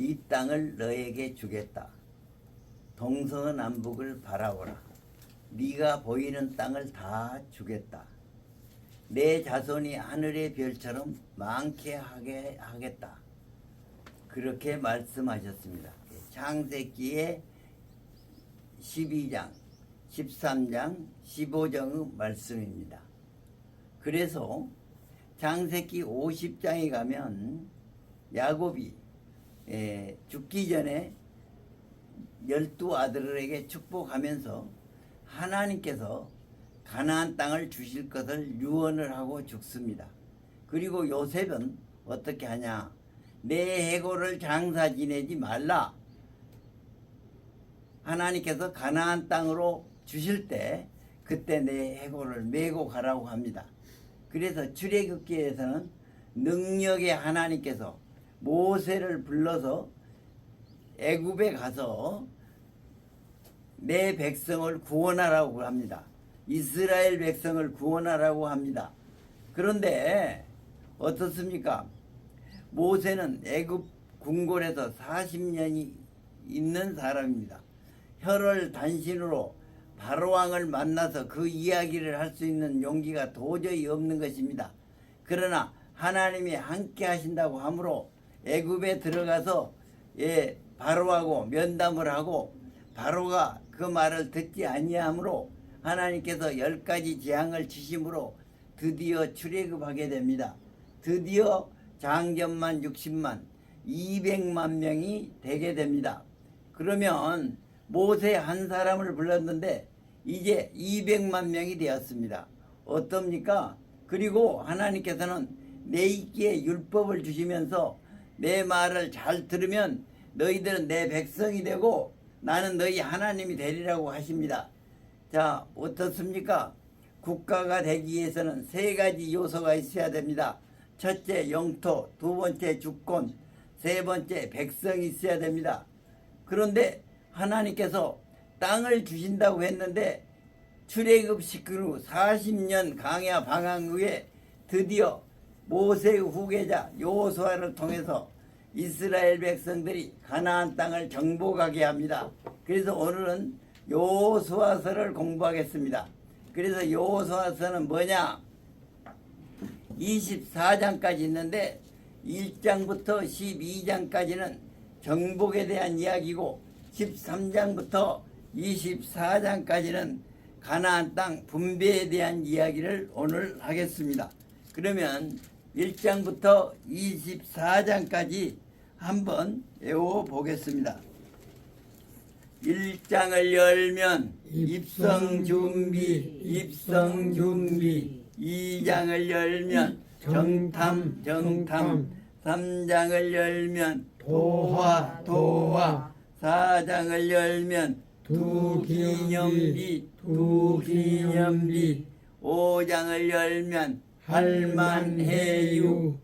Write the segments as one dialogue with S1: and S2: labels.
S1: 이 땅을 너에게 주겠다. 동서남북을 바라보라. 네가 보이는 땅을 다 주겠다. 내 자손이 하늘의 별처럼 많게 하게 하겠다. 그렇게 말씀하셨습니다. 창세기의 12장, 13장, 15장의 말씀입니다. 그래서 창세기 50장에 가면 야곱이 죽기 전에 12아들에게 축복하면서 하나님께서 가나안 땅을 주실 것을 유언을 하고 죽습니다. 그리고 요셉은 어떻게 하냐? 내 해골을 장사 지내지 말라. 하나님께서 가나안 땅으로 주실 때 그때 내 해골을 메고 가라고 합니다. 그래서 출애굽기에서는 능력의 하나님께서 모세를 불러서 애굽에 가서 내 백성을 구원하라고 합니다. 이스라엘 백성을 구원하라고 합니다. 그런데 어떻습니까? 모세는 애굽 궁궐에서 40년이 있는 사람입니다. 혈을 단신으로 바로왕을 만나서 그 이야기를 할 수 있는 용기가 도저히 없는 것입니다. 그러나 하나님이 함께 하신다고 하므로 애굽에 들어가서 바로하고 면담을 하고 바로가 그 말을 듣지 아니하므로 하나님께서 10가지 재앙을 주심으로 드디어 출애굽하게 됩니다. 드디어 장전만 60만 200만 명이 되게 됩니다. 그러면 모세 한 사람을 불렀는데 이제 200만 명이 되었습니다. 어떻습니까? 그리고 하나님께서는 내 있기에 율법을 주시면서 내 말을 잘 들으면 너희들은 내 백성이 되고 나는 너희 하나님이 되리라고 하십니다. 자, 어떻습니까? 국가가 되기 위해서는 3가지 요소가 있어야 됩니다. 첫째 영토, 두 번째 주권, 세 번째 백성이 있어야 됩니다. 그런데 하나님께서 땅을 주신다고 했는데 출애굽 시킨 후 40년 강야 방황 후에 드디어 모세의 후계자 여호수아를 통해서 이스라엘 백성들이 가나안 땅을 정복하게 합니다. 그래서 오늘은 여호수아서를 공부하겠습니다. 그래서 여호수아서는 뭐냐? 24장까지 있는데 1장부터 12장까지는 정복에 대한 이야기고 13장부터 24장까지는 가나안 땅 분배에 대한 이야기를 오늘 하겠습니다. 그러면 1장부터 24장까지 한번 외워보겠습니다. 1장을 열면 입성준비 2장을 열면 정탐 3장을 열면 도화 4장을 열면 두기념비 5장을 열면 할만해유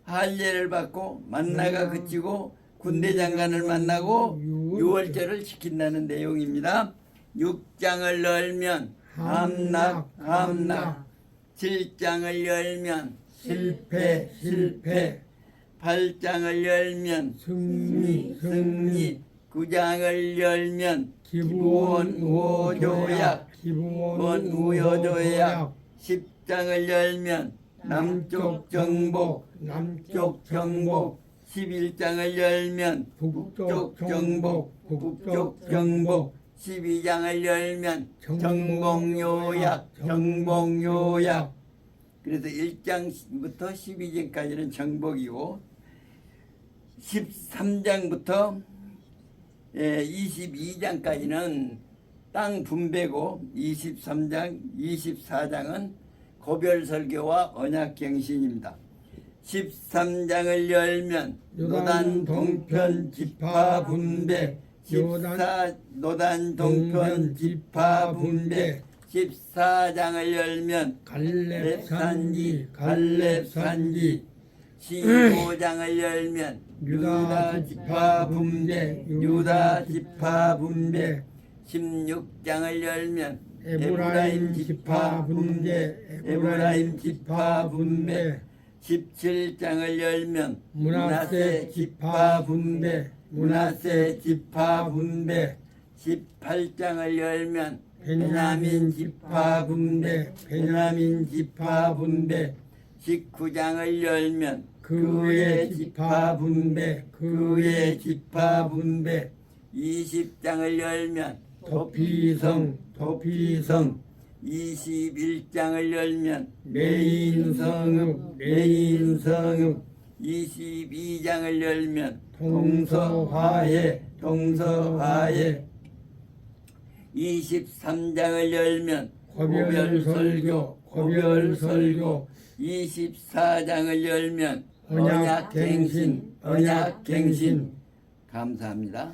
S1: 할례를 받고 만나가 그치고 군대 장관을 만나고 유월절을 지킨다는 내용입니다. 6장을 열면 함락 7장을 열면 실패 8장을 열면 승리 9장을 열면 기본우호조약 10장을 열면 남쪽 정복 11장을 열면 북쪽 정복 12장을 열면 정복요약 그래서 1장부터 12장까지는 정복이고 13장부터 22장까지는 땅 분배고 23장, 24장은 고별설교와 언약갱신입니다. 13장을 열면 노단 동편 지파 분배 14장을 열면 갈렙산지 15장을 열면 유다 지파 분배 16장을 열면 에브라임 지파 분배 17장을 열면
S2: 문하세 지파 분배
S1: 문하세 지파 분배 18장을 열면
S2: 베냐민 지파 분배 베냐민 지파 분배
S1: 19장을 열면
S2: 그 외 지파 분배 그 외 지파 분배
S1: 20장을 열면
S2: 도피성 도피성
S1: 21장을 열면
S2: 매인성읍 매인성읍
S1: 22장을 열면
S2: 동서화해 동서화해
S1: 23장을 열면
S2: 고별설교 고별설교
S1: 24장을 열면
S2: 언약갱신 언약갱신
S1: 감사합니다.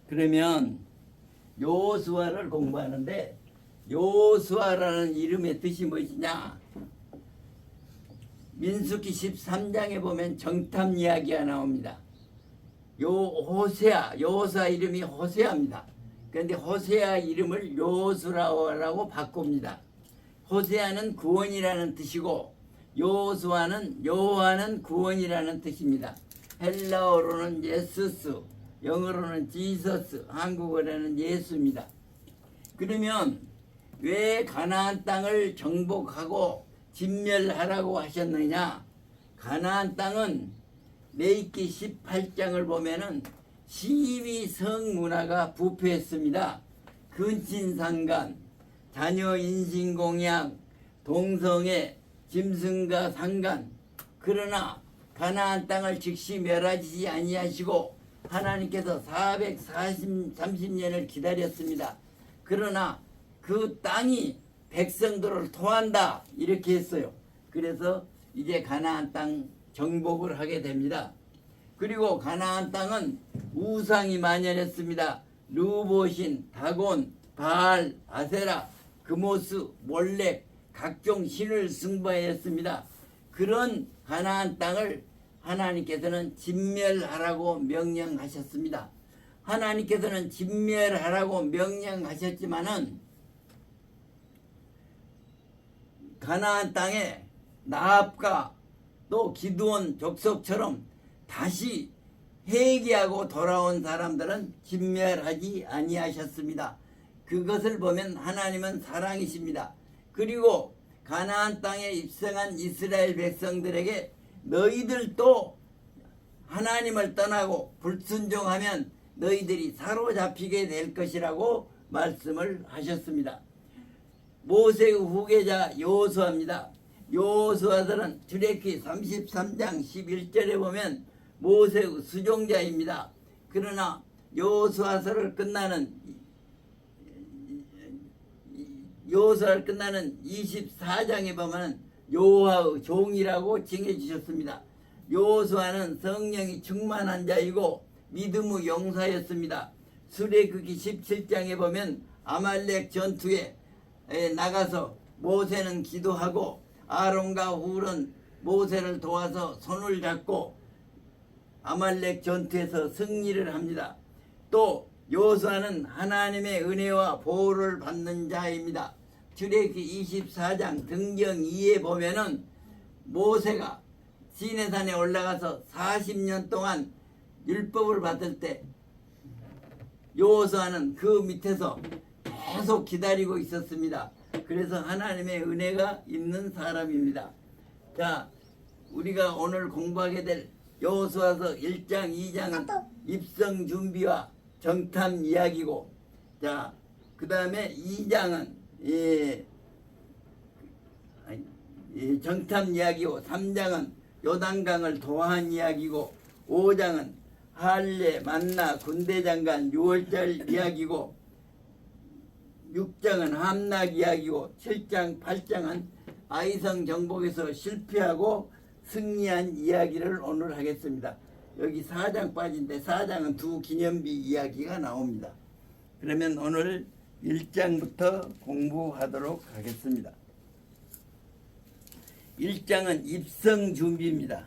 S1: 그러면 요수아를 공부하는데 요수아라는 이름의 뜻이 무엇이냐? 민수기 13장에 보면 정탐 이야기가 나옵니다. 호세아, 요수아 이름이 호세아입니다. 그런데 호세아 이름을 요수라고 바꿉니다. 호세아는 구원이라는 뜻이고 요수아는 여호와는 구원이라는 뜻입니다. 헬라어로는 예수스, 영어로는 지서스, 한국어로는 예수입니다. 그러면 왜 가나안 땅을 정복하고 진멸하라고 하셨느냐? 가나안 땅은 레위기 18장을 보면은 12성 문화가 부패했습니다. 근친상간, 자녀 인신공양, 동성애, 짐승과 상간. 그러나 가나안 땅을 즉시 멸하지 아니하시고 하나님께서 430년을 기다렸습니다. 그러나 그 땅이 백성들을 토한다 이렇게 했어요. 그래서 이제 가나안 땅 정복을 하게 됩니다. 그리고 가나안 땅은 우상이 만연했습니다. 르보신, 다곤, 바알, 아세라, 그모스, 몰렉 각종 신을 숭배했습니다. 그런 가나안 땅을 하나님께서는 진멸하라고 명령하셨습니다. 하나님께서는 진멸하라고 명령하셨지만은 가나안 땅에 나압과 또 기드온 족속처럼 다시 회개하고 돌아온 사람들은 진멸하지 아니하셨습니다. 그것을 보면 하나님은 사랑이십니다. 그리고 가나안 땅에 입성한 이스라엘 백성들에게 너희들도 하나님을 떠나고 불순종하면 너희들이 사로잡히게 될 것이라고 말씀을 하셨습니다. 모세의 후계자 여호수아입니다. 여호수아들은 출애굽기 33장 11절에 보면 모세의 수종자입니다. 그러나 여호수아서를 끝나는 24장에 보면 여호와의 종이라고 칭해 주셨습니다. 여호수아는 성령이 충만한 자이고 믿음의 용사였습니다. 출애굽기 17장에 보면 아말렉 전투에 나가서 모세는 기도하고 아론과 훌은 모세를 도와서 손을 잡고 아말렉 전투에서 승리를 합니다. 또 여호수아는 하나님의 은혜와 보호를 받는 자입니다. 출애굽기 24장 등경 2에 보면은 모세가 시내산에 올라가서 40년 동안 율법을 받을 때 여호수아는 그 밑에서 계속 기다리고 있었습니다. 그래서 하나님의 은혜가 있는 사람입니다. 자, 우리가 오늘 공부하게 될 여호수아서 1장, 2장은 입성 준비와 정탐 이야기고, 자, 그 다음에 2장은 정탐 이야기고, 3장은 요단강을 도하한 이야기고, 5장은 할례, 만나, 군대장관, 6월절 이야기고, 6장은 함락 이야기고, 7장, 8장은 아이성 정복에서 실패하고 승리한 이야기를 오늘 하겠습니다. 여기 4장 빠진데 4장은 두 기념비 이야기가 나옵니다. 그러면 오늘 1장부터 공부하도록 하겠습니다. 1장은 입성 준비입니다.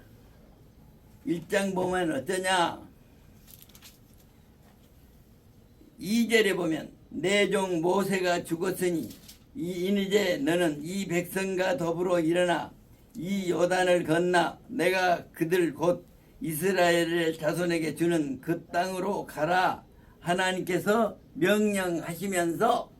S1: 1장 보면 어떠냐? 2절에 보면 내 종 모세가 죽었으니 이제 너는 이 백성과 더불어 일어나 이 요단을 건너 내가 그들 곧 이스라엘 자손에게 주는 그 땅으로 가라 하나님께서 명령하시면서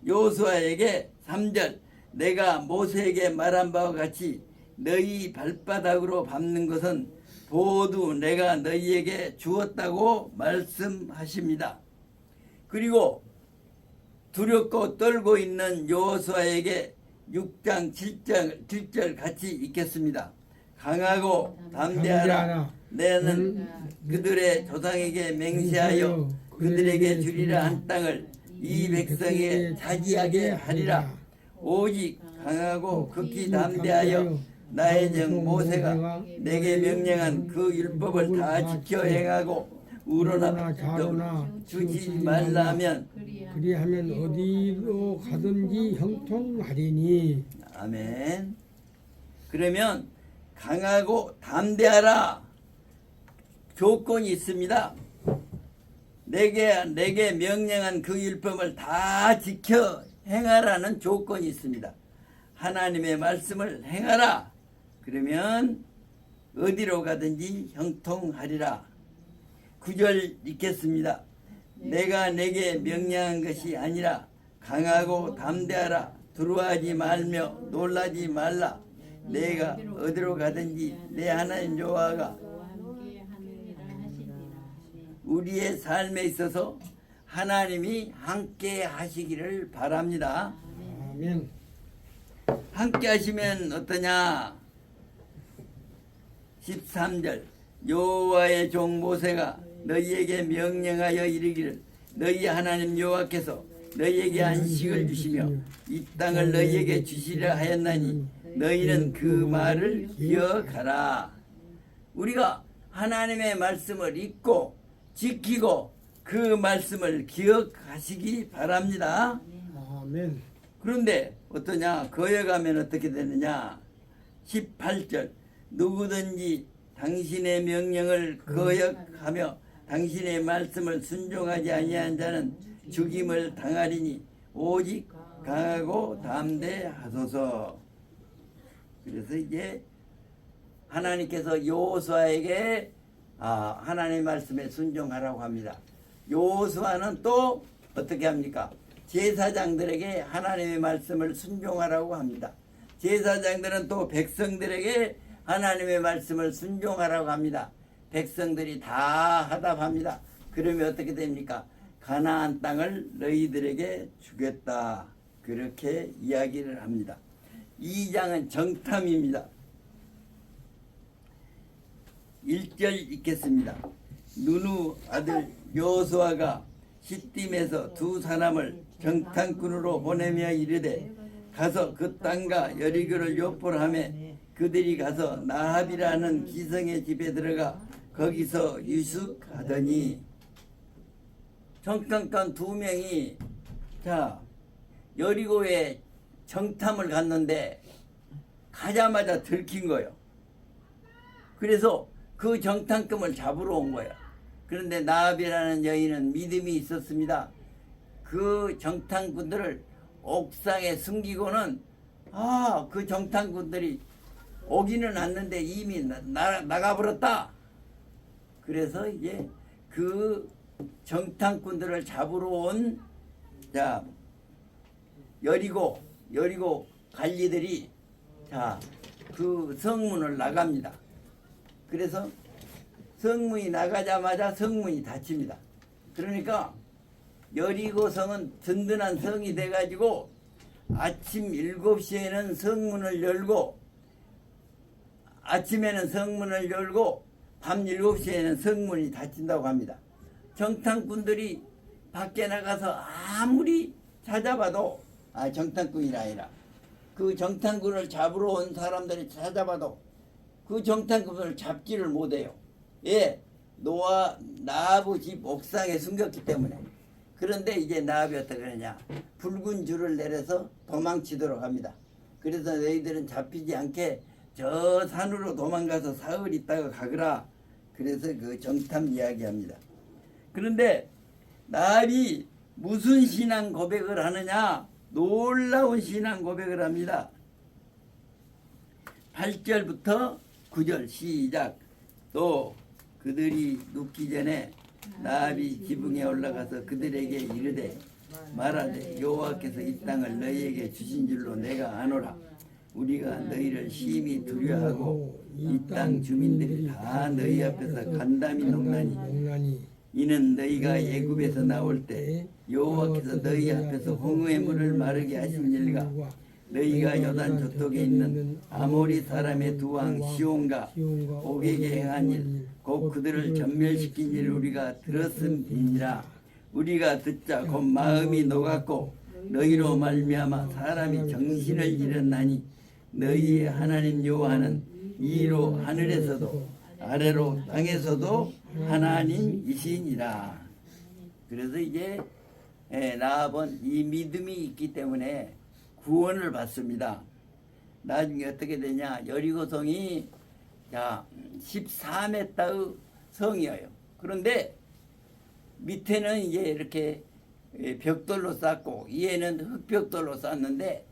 S1: 요수아에게 3절 내가 모세에게 말한 바와 같이 너희 발바닥으로 밟는 것은 모두 내가 너희에게 주었다고 말씀하십니다. 그리고 두렵고 떨고 있는 여호수아에게 6장 7절 같이 읽겠습니다. 강하고 담대하라. 내는 그들의 조상에게 맹세하여 그들에게 주리라 한 땅을 이 백성에게 차지하게 하리라. 오직 강하고 극히 담대하여 나의 종 모세가 내게 명령한 그 율법을 다 지켜 행하고 우러나 자로나 주지 말라면
S2: 그리하면 어디로 가든지 형통하리니.
S1: 아멘. 그러면 강하고 담대하라 조건이 있습니다. 내게 명령한 그 율법을 다 지켜 행하라는 조건이 있습니다. 하나님의 말씀을 행하라. 그러면 어디로 가든지 형통하리라. 9절 읽겠습니다. 내가 내게 명령한 것이 아니라 강하고 담대하라. 두려워하지 말며 놀라지 말라. 내가 어디로 가든지 내 하나님 여호와가 우리의 삶에 있어서 하나님이 함께 하시기를 바랍니다.
S2: 아멘.
S1: 함께 하시면 어떠냐? 13절 여호와의 종 모세가 너희에게 명령하여 이르기를 너희 하나님 여호와께서 너희에게 안식을 주시며 이 땅을 너희에게 주시려 하였나니 너희는 그 말을 기억하라. 우리가 하나님의 말씀을 읽고 지키고 그 말씀을 기억하시기 바랍니다.
S2: 아멘.
S1: 그런데 어떠냐? 거여가면 어떻게 되느냐? 18절 누구든지 당신의 명령을 거역하며 당신의 말씀을 순종하지 아니한 자는 죽임을 당하리니 오직 강하고 담대하소서. 그래서 이제 하나님께서 여호수아에게 하나님의 말씀에 순종하라고 합니다. 여호수아는 또 어떻게 합니까? 제사장들에게 하나님의 말씀을 순종하라고 합니다. 제사장들은 또 백성들에게 하나님의 말씀을 순종하라고 합니다. 백성들이 다 하답합니다. 그러면 어떻게 됩니까? 가나안 땅을 너희들에게 주겠다. 그렇게 이야기를 합니다. 2장은 정탐입니다. 1절 읽겠습니다. 누누 아들 여호수아가 시딤에서 두 사람을 정탐꾼으로 보내며 이르되 가서 그 땅과 여리고를 엿보라하며 그들이 가서 나합이라는 기성의 집에 들어가 거기서 유숙하더니 정탐관 두 명이 여리고에 정탐을 갔는데 가자마자 들킨 거예요. 그래서 그 정탐꾼을 잡으러 온 거예요. 그런데 나합이라는 여인은 믿음이 있었습니다. 그 정탐꾼들을 옥상에 숨기고는 그 정탐꾼들이 오기는 않는데 이미 나가버렸다. 그래서 이제 그 정탐꾼들을 잡으러 온 여리고 관리들이 그 성문을 나갑니다. 그래서 성문이 나가자마자 성문이 닫힙니다. 그러니까 여리고 성은 든든한 성이 돼가지고 아침 7시에는 성문을 열고 아침에는 성문을 열고 밤 7시에는 성문이 닫힌다고 합니다. 정탐꾼들이 밖에 나가서 아무리 찾아봐도 정탐꾼이 아니라 그 정탐꾼을 잡으러 온 사람들이 찾아봐도 그 정탐꾼을 잡지를 못해요. 예, 나하부 집 옥상에 숨겼기 때문에. 그런데 이제 나합이 어떻게 하느냐? 붉은 줄을 내려서 도망치도록 합니다. 그래서 너희들은 잡히지 않게 저 산으로 도망가서 사흘 있다가 가거라. 그래서 그 정탐 이야기합니다. 그런데 나합이 무슨 신앙 고백을 하느냐? 놀라운 신앙 고백을 합니다. 8절부터 9절 시작. 또 그들이 눕기 전에 나합이 지붕에 올라가서 그들에게 이르되 말하되 여호와께서 이 땅을 너희에게 주신 줄로 내가 아노라. 우리가 너희를 심히 두려워하고 이 땅 주민들이 다 너희 앞에서 간담이 농나니 이는 너희가 애굽에서 나올 때 여호와께서 너희 앞에서 홍해의 물을 마르게 하신 일과 너희가 요단 저쪽에 있는 아모리 사람의 두 왕 시온과 옥에게 행한 일 곧 그들을 전멸시킨 일 우리가 들었음이니라. 우리가 듣자 곧 마음이 녹았고 너희로 말미암아 사람이 정신을 잃었나니 너희의 하나님 여호와는 이로 하늘에서도 아래로 땅에서도 하나님이시니라. 그래서 이제 라합은 이 믿음이 있기 때문에 구원을 받습니다. 나중에 어떻게 되냐? 여리고성이 14m의 성이에요. 그런데 밑에는 이제 이렇게 벽돌로 쌓고 위에는 흙벽돌로 쌓는데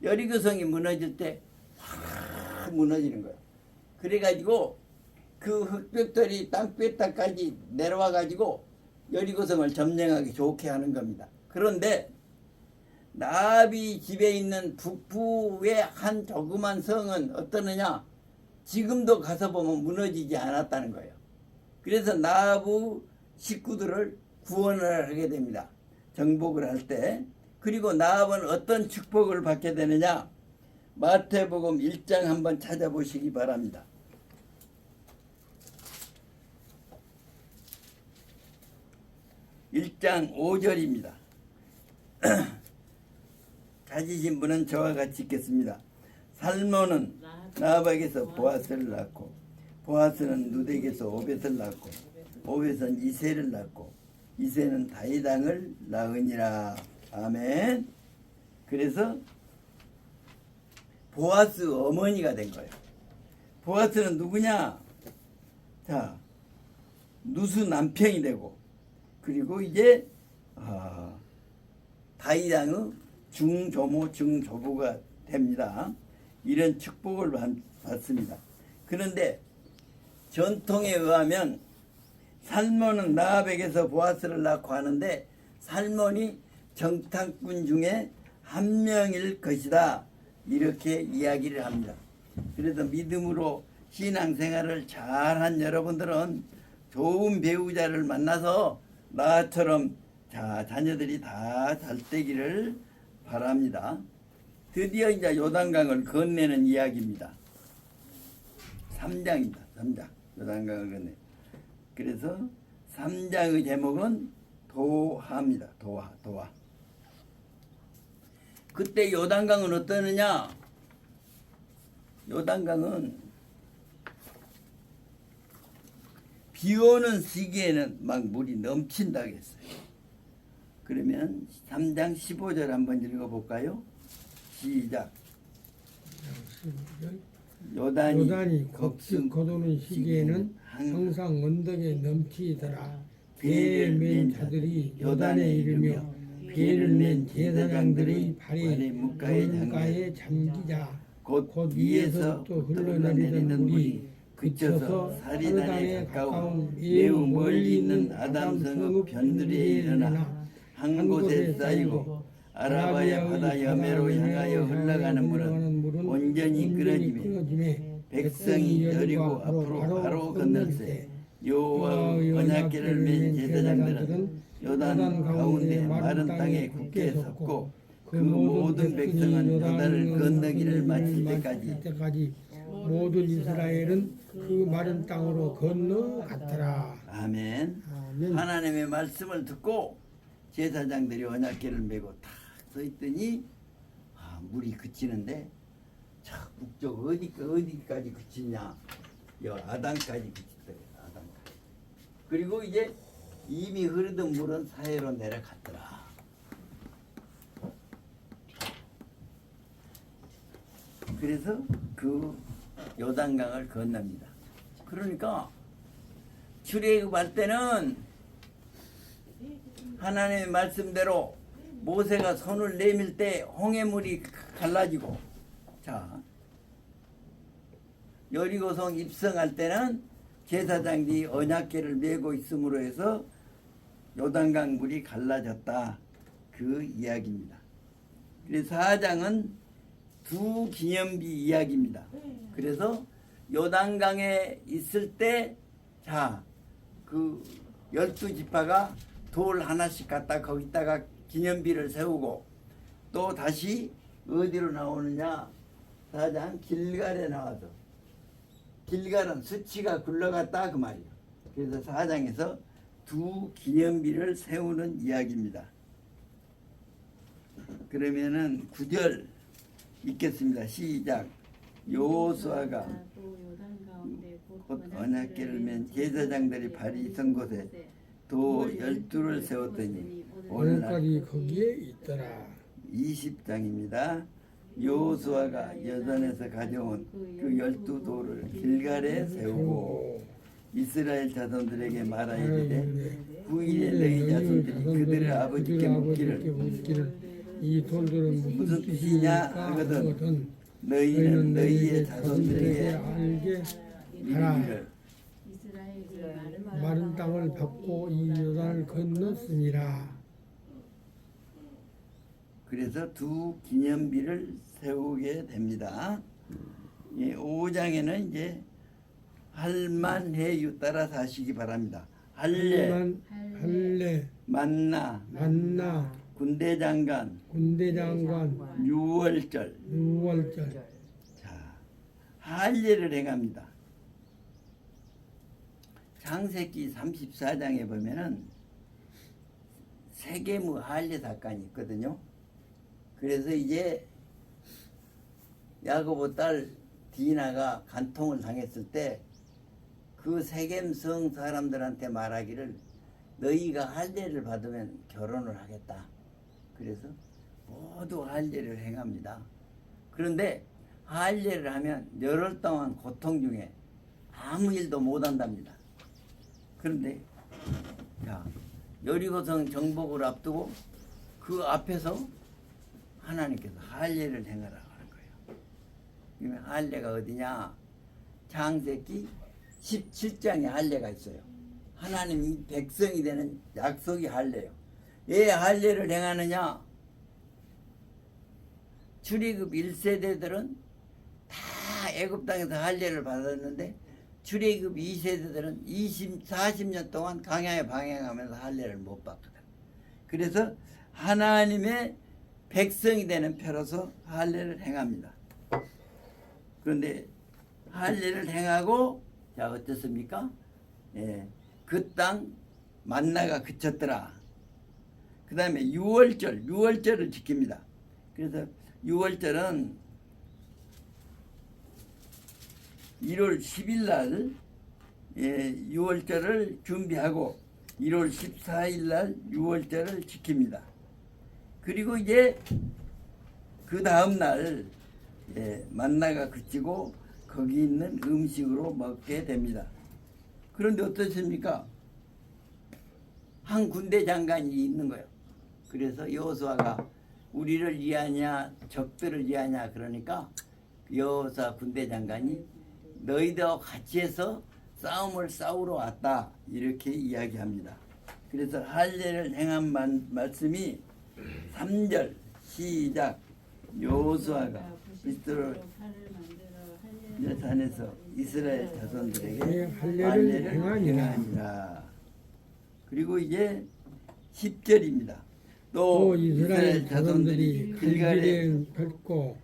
S1: 여리고성이 무너질 때 확 무너지는 거예요. 그래가지고 그 흙벽돌이 땅바닥까지 내려와가지고 여리고성을 점령하기 좋게 하는 겁니다. 그런데 나합이 집에 있는 북부의 한 조그만 성은 어떠느냐? 지금도 가서 보면 무너지지 않았다는 거예요. 그래서 나합의 식구들을 구원을 하게 됩니다. 정복을 할 때. 그리고 나합은 어떤 축복을 받게 되느냐? 마태복음 1장 한번 찾아보시기 바랍니다. 1장 5절입니다. 가지신 분은 저와 같이 읽겠습니다. 살몬은 나합에게서 보아스를 낳고 보아스는 누덱에서 오벳을 낳고 오벳은 이새를 낳고 이새는 다이당을 낳으니라. 아멘. 그래서 보아스 어머니가 된 거예요. 보아스는 누구냐? 자, 누수 남편이 되고 그리고 이제 다이당의 중조모 중조부가 됩니다. 이런 축복을 받습니다. 그런데 전통에 의하면 살몬은 나합에게서 보아스를 낳고 하는데 살몬이 정탐꾼 중에 한 명일 것이다. 이렇게 이야기를 합니다. 그래서 믿음으로 신앙생활을 잘한 여러분들은 좋은 배우자를 만나서 나처럼 자녀들이 다 잘 되기를 바랍니다. 드디어 이제 요단강을 건네는 이야기입니다. 3장입니다. 3장. 요단강을 건네. 그래서 3장의 제목은 도하입니다. 도하. 그때 요단강은 어떠느냐? 요단강은 비 오는 시기에는 막 물이 넘친다고 했어요. 그러면 3장 15절 한번 읽어볼까요? 시작. 요단이
S2: 곡식 거두는 시기에는 항상 언덕에 넘치더라. 배를 맨 자들이 요단에 이르며 배를 맨 제사장들의 발이 물가에 잠기자 곧 위에서부터 흘러내리던 물이 그쳐서 사리단에 가까운 매우 멀리 있는 아담성읍 변두리에 일어나 한 곳에 쌓이고 아라바야 바다 여매로 향하여 흘러가는 물은 온전히 끊어지매 백성이 여리고 앞으로 바로 건널세 여호와의 언약궤를 맨 제사장들은 요단 가운데 마른 땅에 굳게 섰고 그 모든 백성은 요단을 건너기를 마칠 때까지 모든 이스라엘은 그 마른 땅으로 건너갔더라.
S1: 아멘. 하나님의 말씀을 듣고 제사장들이 언약궤를 메고 탁 서 있더니 물이 그치는데 자 북쪽 어디까지 그치냐? 여 아단까지 그치더라. 아단까지. 그리고 이제 이미 흐르던 물은 사해로 내려갔더라. 그래서 그 요단강을 건넙니다. 그러니까 출애굽할 때는 하나님의 말씀대로 모세가 손을 내밀 때 홍해물이 갈라지고 자 여리고성 입성할 때는 제사장들이 언약궤를 메고 있음으로 해서 요단강 물이 갈라졌다. 그 이야기입니다. 그래서 4장은 두 기념비 이야기입니다. 그래서 요단강에 있을 때, 자, 그 12지파가 돌 하나씩 갖다 거기다가 기념비를 세우고, 또 다시 어디로 나오느냐? 4장 길갈에 나와서, 길갈은 수치가 굴러갔다 그 말이에요. 그래서 4장에서 두 기념비를 세우는 이야기입니다. 그러면은 9절 읽겠습니다. 시작. 여호수아가 곧 언약궤를 맨 제사장들이 발이 선 곳에 도 12를 세웠더니
S2: 오늘까지 거기에 있더라.
S1: 20장입니다. 여호수아가 여단에서 가져온 그 12돌을 길갈에 세우고 이스라엘 자손들에게 말하이르되 9일에 너희 자손들이 그들의 아버지께 묻기를
S2: 이 돌들은
S1: 무슨 뜻이냐 하거든 너희는 너희의 자손들에게
S2: 알게 하라.
S1: 이르기를
S2: 마른 땅을 밟고 이 요단을 건넜습니다.
S1: 그래서 두 기념비를 세우게 됩니다. 5장에는 이제 할만해유 따라 사시기 바랍니다. 할례, 만나, 군대장관, 유월절. 자, 할례를 행합니다. 창세기 34장에 보면은 세계무 할례 사건이 있거든요. 그래서 이제 야고보 딸 디나가 간통을 당했을 때 그 세겜성 사람들한테 말하기를 너희가 할례를 받으면 결혼을 하겠다. 그래서 모두 할례를 행합니다. 그런데 할례를 하면 열흘 동안 고통 중에 아무 일도 못 한답니다. 그런데 자, 여리고성 정복을 앞두고 그 앞에서 하나님께서 할례를 행하라고 하는 거예요. 그러면 할례가 어디냐? 창세기 17장에 할례가 있어요. 하나님이 백성이 되는 약속이 할례예요. 왜 할례를 행하느냐? 출애굽 1세대들은 다 애굽 땅에서 할례를 받았는데 출애굽 2세대들은 40년 동안 광야에 방향하면서 할례를 못 받거든. 그래서 하나님의 백성이 되는 표로서 할례를 행합니다. 그런데 할례를 행하고 자 어떻습니까? 그 땅 만나가 그쳤더라. 그 다음에 유월절을 지킵니다. 그래서 유월절은 1월 10일 날 유월절을 준비하고 1월 14일 날 유월절을 지킵니다. 그리고 이제 그 다음 날 만나가 그치고 거기 있는 음식으로 먹게 됩니다. 그런데 어떻습니까? 한 군대 장관이 있는 거예요. 그래서 여호수아가 우리를 위하냐 적들을 위하냐 그러니까 여호수아 군대 장관이 너희들하고 같이 해서 싸움을 싸우러 왔다 이렇게 이야기합니다. 그래서 할례를 행한 말씀이 3절 시작. 여호수아가 그리스도를 산에서 이스라엘 자손들에게 할례를 행하니라. 그리고 이제 10절입니다. 또 이스라엘 자손들이 길갈에
S2: 밟고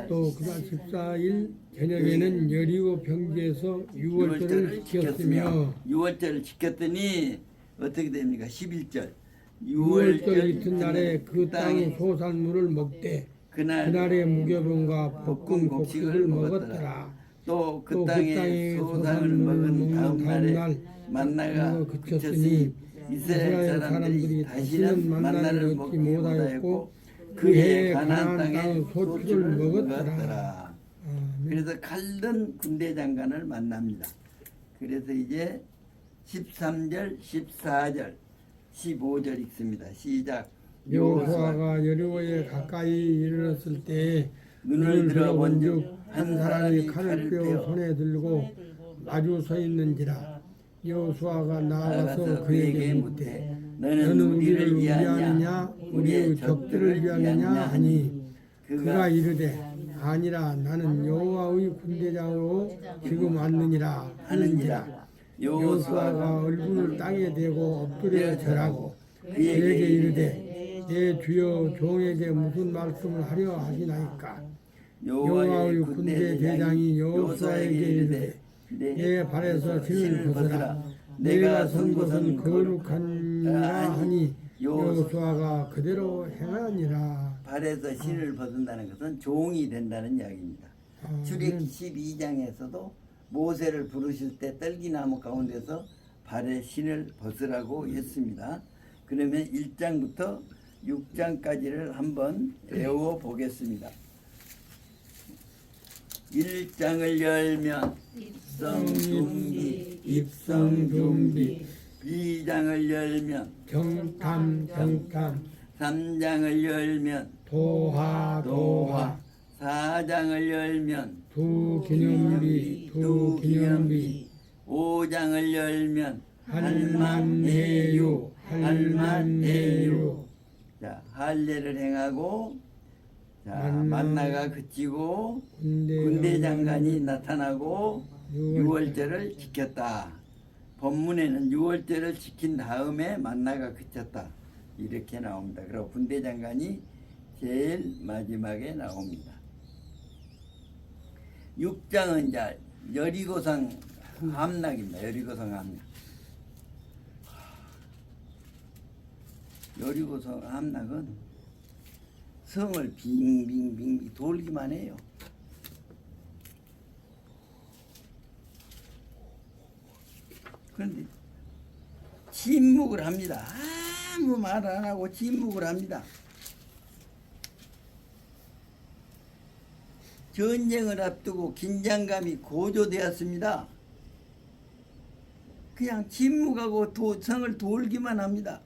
S2: 또 그날 14일 저녁에는 여리고 평지에서 유월절을 지켰으며
S1: 유월절을 지켰더니 어떻게 됩니까? 11절
S2: 유월절 이튿날에 그 땅의 소산물을 먹되 그날의 무교병과 볶은 곡식을 먹었더라.
S1: 또 그 땅의 소산을 먹은 다음 날에 만나가 그쳤으니 이스라엘 사람들이 다시는 만나를 먹지 못하였고 그해 가나안 땅에 소출을 먹었더라. 그래서 칼든 군대 장관을 만납니다. 그래서 이제 13절, 14절, 15절 읽습니다. 시작.
S2: 여호수아가 여리고에 가까이 이르렀을 때
S1: 눈을 들어 본즉
S2: 한 사람이 칼을 빼어 손에 들고 마주 서 있는지라. 여호수아가 나아가서 그에게 묻되 너는 우리를 위하느냐 우리의 적들을 위하느냐 하니 그가 이르되 아니라 나는 여호와의 군대장으로 지금 왔느니라 하는지라. 여호수아가 얼굴을 땅에 대고 엎드려 절하고 그에게 이르되 내 주여 종에게 무슨 말씀을 하려 하시나이까. 여호와의 군대 대장이 여호수아에게 이르되 내 발에서 신을 벗으라. 내가 선 곳은 거룩하니라 하니 여호수아가 그대로 행하니라.
S1: 발에서 신을 벗은다는 것은 종이 된다는 이야기입니다. 출애굽 12장에서도 모세를 부르실 때 떨기나무 가운데서 발에 신을 벗으라고 했습니다. 그러면 1장부터 6장까지를 한번 외워 보겠습니다. 1장을 열면 입성준비,
S2: 입성준비
S1: 2장을 열면
S2: 경탐
S1: 3장을 열면
S2: 도하
S1: 4장을 열면
S2: 두기념비
S1: 5장을 열면
S2: 할만해유
S1: 자, 할례를 행하고 자,
S2: 만나.
S1: 만나가 그치고 군대 장관이 나타나고 유월절을 지켰다. 본문에는 유월절을 지킨 다음에 만나가 그쳤다. 이렇게 나옵니다. 그리고 군대 장관이 제일 마지막에 나옵니다. 6장은 이제 여리고성 함락입니다. 여리고성 함락. 여리고성 함락은 성을 빙빙빙 돌기만 해요. 그런데 침묵을 합니다. 아무 말 안 하고 침묵을 합니다. 전쟁을 앞두고 긴장감이 고조되었습니다. 그냥 침묵하고 성을 돌기만 합니다.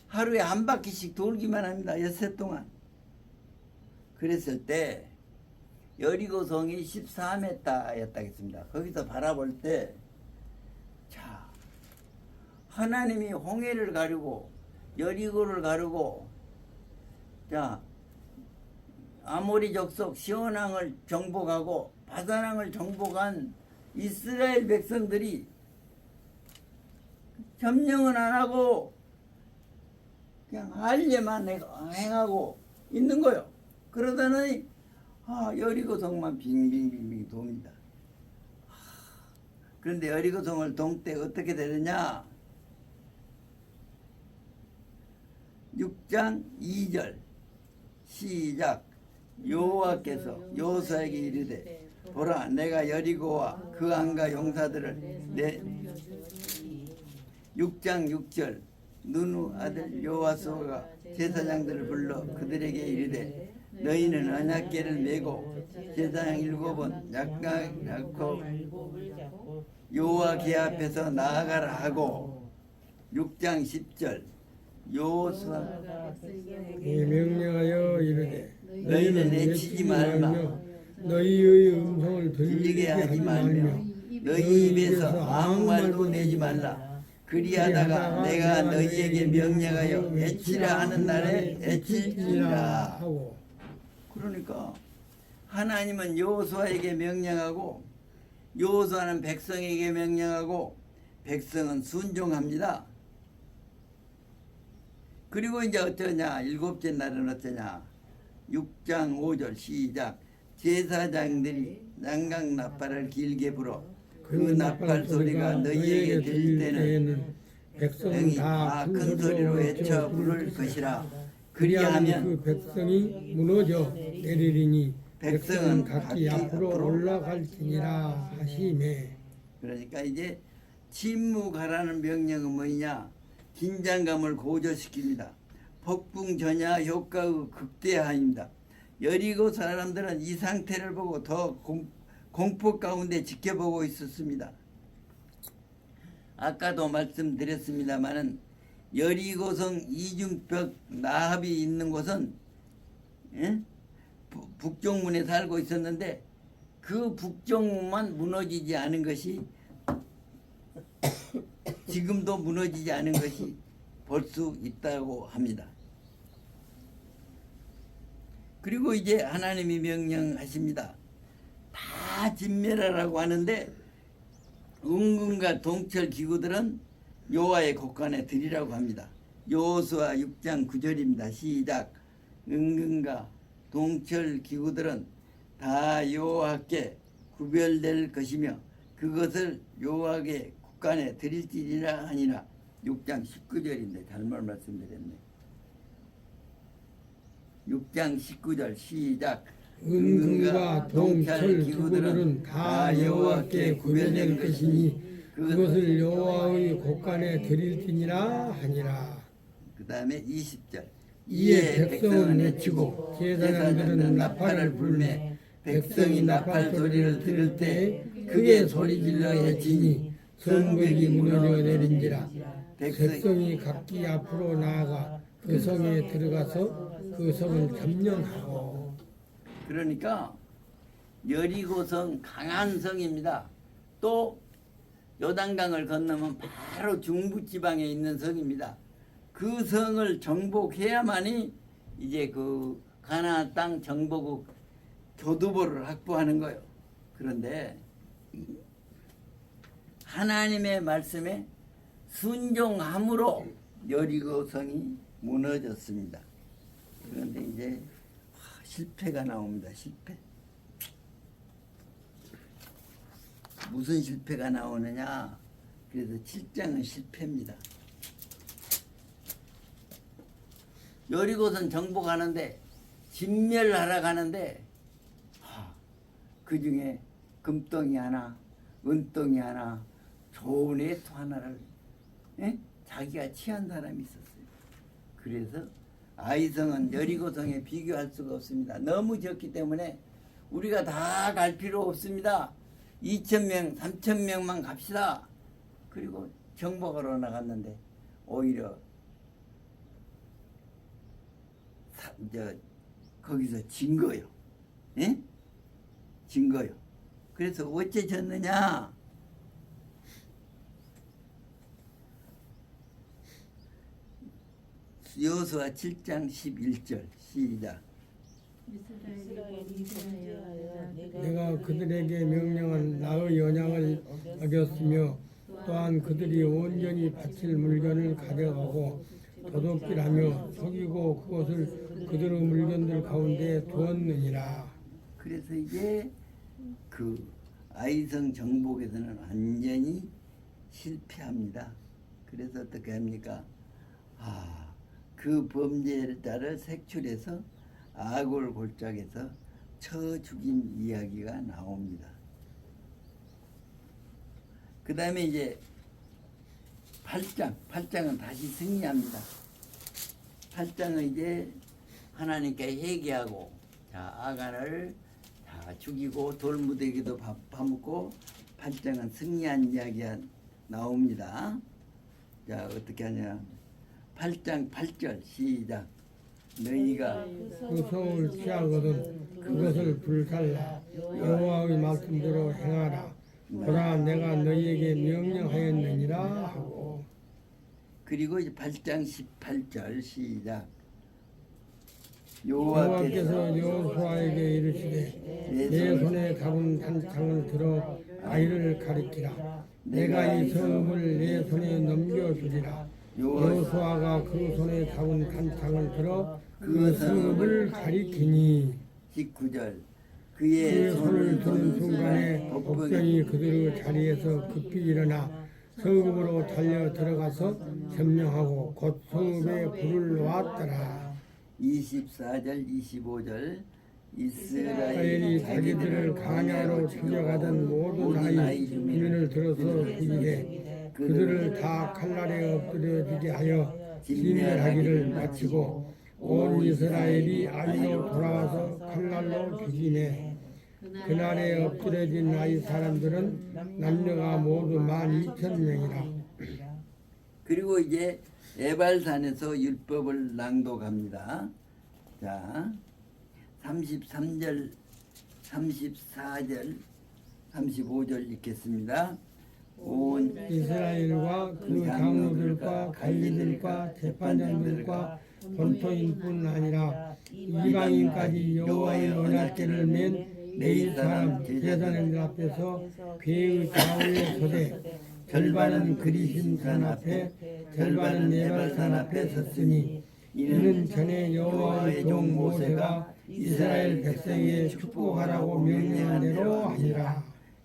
S1: 하루에 한 바퀴씩 돌기만 합니다. 엿새 동안. 그랬을 때 여리고성이 14m였다겠습니다. 거기서 바라볼 때 자, 하나님이 홍해를 가르고 여리고를 가르고 자, 아모리 족속 시온왕을 정복하고 바산왕을 정복한 이스라엘 백성들이 점령은 안 하고 그냥 할례만 행하고 있는 거요. 그러더니 여리고성만 빙빙빙빙 돕니다. 그런데 여리고성을 동 때 어떻게 되느냐? 6장 2절 시작. 여호와께서 여호수아에게 이르되 보라 내가 여리고와 그 안과 용사들을 내 6장 6절 누누 아들 여호수아가 제사장들을 불러 그들에게 이르되 너희는 언약궤를 메고 제사장 7은 약고 여호와 궤 앞에서 나아가라 하고 6장 10절 여호수아가
S2: 명령하여 이르되
S1: 너희는 내치지 말마
S2: 너희의 음성을
S1: 들리게 하지 말며 너희 입에서 아무 말도 내지 말라. 그리하다가 내가 너희에게 명령하여 애치라 하는 날에 애칠지라
S2: 하고.
S1: 그러니까 하나님은 여호수아에게 명령하고 여호수아는 백성에게 명령하고 백성은 순종합니다. 그리고 이제 어떠냐? 7째 날은 어떠냐? 6장 5절 시작. 제사장들이 양각 나팔을 길게 불어 그 나팔 소리가 너희에게 들릴 때는
S2: 백성이
S1: 다 큰 소리로 외쳐 부를 것이라. 그리하면
S2: 그 백성이 무너져 내리리니
S1: 백성은
S2: 각기 앞으로 올라갈지니라 하시매.
S1: 그러니까 이제 침묵하라는 명령은 뭐냐? 긴장감을 고조시킵니다. 폭풍 전야 효과의 극대화입니다. 여리고 사람들은 이 상태를 보고 더 공포 가운데 지켜보고 있었습니다. 아까도 말씀드렸습니다마는 여리고성 이중벽 나합이 있는 곳은 북쪽문에 살고 있었는데 그 북쪽문만 무너지지 않은 것이 지금도 무너지지 않은 것이 볼 수 있다고 합니다. 그리고 이제 하나님이 명령하십니다. 다 진멸하라고 하는데 은근과 동철 기구들은 여호와의 곳간에 드리라고 합니다. 여호수아 6장 9절입니다. 시작. 은근과 동철 기구들은 다 여호와께 구별될 것이며 그것을 여호와의 곳간에 드릴지니라 하니라. 6장 19절인데 잘못 말씀드렸네. 6장 19절 시작.
S2: 은근과 동철 기구들은 다 여호와께 구별될 것이니 그것을 여호와의 곳간에 드릴지니라 하니라.
S1: 그 다음에 20절.
S2: 이에 백성은 외치고 제사장들은 나팔을 불매 백성이 나팔 소리를 들을 때 크게 소리질러 외치니 성벽이 무너져 내린지라. 백성이 각기 앞으로 나아가 그 성에 들어가서 그 성을 점령하고.
S1: 그러니까 여리고성 강한 성입니다. 또 요단강을 건너면 바로 중부지방에 있는 성입니다. 그 성을 정복해야만이 이제 그 가나안 땅 정복국 교두보를 확보하는 거예요. 그런데 하나님의 말씀에 순종함으로 여리고성이 무너졌습니다. 그런데 이제 실패가 나옵니다. 실패. 무슨 실패가 나오느냐? 그래서 7장은 실패입니다. 여리고성 정복하는데 진멸하러 가는데 그 중에 금덩이 하나, 은덩이 하나, 좋은 애토 하나를 자기가 취한 사람이 있었어요. 그래서 아이성은 여리고성에 비교할 수가 없습니다. 너무 적기 때문에 우리가 다 갈 필요 없습니다. 2,000명, 3,000명만 갑시다. 그리고 정복하러 나갔는데 오히려 거기서 진 거요. 예? 진 거요. 그래서 어째 졌느냐? 여호수아 7장 11절 시작.
S2: 내가 그들에게 명령한 나의 언약을 어겼으며 또한 그들이 온전히 바칠 물건을 가져가고 도둑질하며 속이고 그것을 그들의 물건들 가운데 두었느니라.
S1: 그래서 이제 그 아이성 정복에서는 완전히 실패합니다. 그래서 어떻게 합니까? 그 범죄자를 색출해서 아골 골짜기에서 쳐 죽인 이야기가 나옵니다. 그 다음에 이제 8장은 다시 승리합니다. 8장은 이제 하나님께 회개하고 아간을 다 죽이고 돌무더기도 파묻고 8장은 승리한 이야기가 나옵니다. 자, 어떻게 하냐? 8장 8절 시작. 너희가
S2: 그 성을 취하거든 그것을 불살라 여호와의 말씀대로 행하라. 보라 내가 너희에게 명령하였느니라 하고.
S1: 그리고 이제 8장 18절 시작.
S2: 여호와께서 여호수아에게 이르시되 내 손에 잡은 단창을 들어 아이를 가리키라. 내가 이 성읍을 내 손에 넘겨주리라. 여호수아가 그 손에 잡은 단창을 들어 그 성읍을 가리키니
S1: 19절.
S2: 그의 손을 드는 순간에 복병이 그들의 자리에서 급히 일어나 성읍으로 달려 들어가서 점령하고 곧 성읍에 불을 놓았더라.
S1: 24절 25절.
S2: 이스라엘이 자기들을 광야로 죽여가던 모든 아이 주민을 들어서 죽이되 그들을 다 칼날에 엎드려지게 하여 진멸하기를 마치고 온 이스라엘이 아이로 돌아와서 칼날로 죽이네. 그날에 엎드려진 아이 사람들은 남녀가 모두 12,000명이라.
S1: 그리고 이제 에발산에서 율법을 낭독합니다. 자, 33절, 34절, 35절 읽겠습니다. 온
S2: 이스라엘과 그 장로들과 관리들과 재판장들과 본토인뿐 아니라 이방인까지 여호와의 언약궤를 맨 네 사람 제사장들 앞에서 궤의 좌우에 서되 절반은 그리심 산 앞에 절반은 네발산 앞에 섰으니 이는 전에 여호와의 종 모세가 이스라엘 백성에게 축복하라고 명령한 대로 하니라.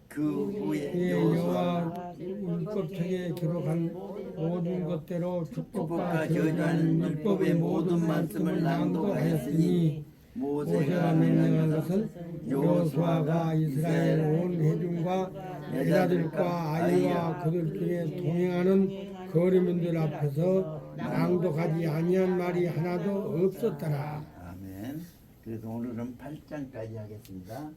S1: 그 후에
S2: 여호와 율법책에 기록한 모든 것대로 축복과 저주하는 율법의 모든 말씀을 낭독하였으니 모세가 명령한 것은 여호수아가 이스라엘 온 회중과 여자들과 아이와 그들 중에 동행하는 거류민들 앞에서 낭독하지 아니한 말이 하나도 없었더라.
S1: 아멘. 그래서 오늘은 8장까지 하겠습니다.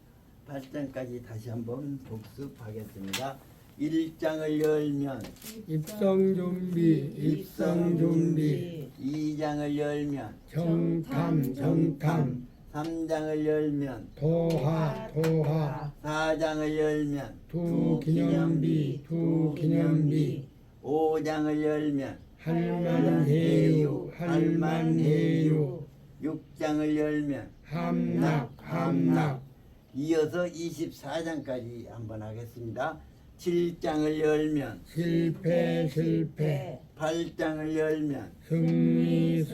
S1: 8장까지 다시 한번 복습하겠습니다. 1장을 열면
S2: 입성 준비
S1: 2장을 열면
S2: 정탐
S1: 3장을 열면
S2: 도하
S1: 4장을 열면
S2: 두 기념비
S1: 5장을 열면
S2: 할만해요
S1: 6장을 열면
S2: 함락
S1: 이어서 24장까지 한번 하겠습니다. 7장을 열면
S2: 실패
S1: 8장을 열면
S2: 승리